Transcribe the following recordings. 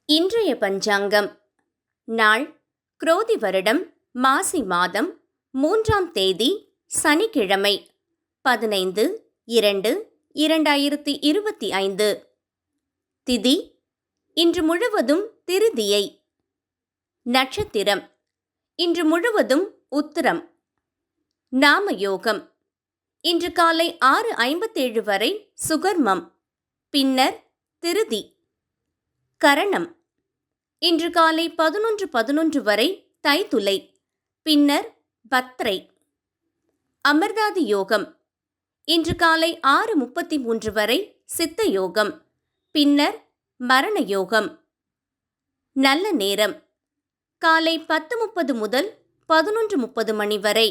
இன்றைய பஞ்சாங்கம். நாள் குரோதி வருடம் மாசி மாதம் 3ஆம் தேதி சனிக்கிழமை 15/2/2025. திதி இன்று முழுவதும் திருதியை. நட்சத்திரம் இன்று முழுவதும் உத்திரம். நாம யோகம் இன்று காலை 6:57 வரை சுகர்மம், பின்னர் திருதி. கரணம் இன்று காலை 11:11 வரை தைத்துலை, பின்னர் பத்ரை. அமிர்தாதி யோகம் இன்று காலை 6:33 வரை சித்த யோகம், பின்னர் மரண யோகம். நல்ல நேரம் காலை 10:30 முதல் 11:30 மணி வரை,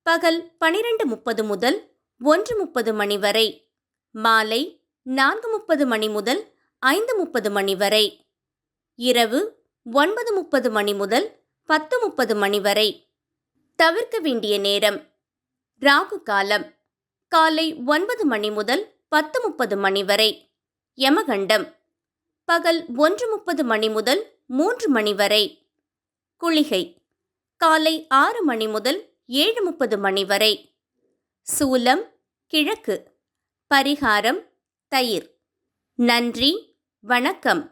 பகல் 12:30 முதல் 1:30 மணி வரை, மாலை 4:30 மணி முதல் 5:30 மணி வரை, இரவு 9:30 மணி முதல் 10:30 மணி வரை. தவிர்க்க வேண்டிய நேரம்: ராகு காலம் காலை 9 மணி முதல் 10:30 மணி வரை, யமகண்டம் பகல் 1:30 மணி முதல் 3 மணி வரை, குளிகை காலை 6 மணி முதல் 7:30 மணி வரை, சூலம் கிழக்கு, பரிகாரம் தயிர். நன்றி, வணக்கம்.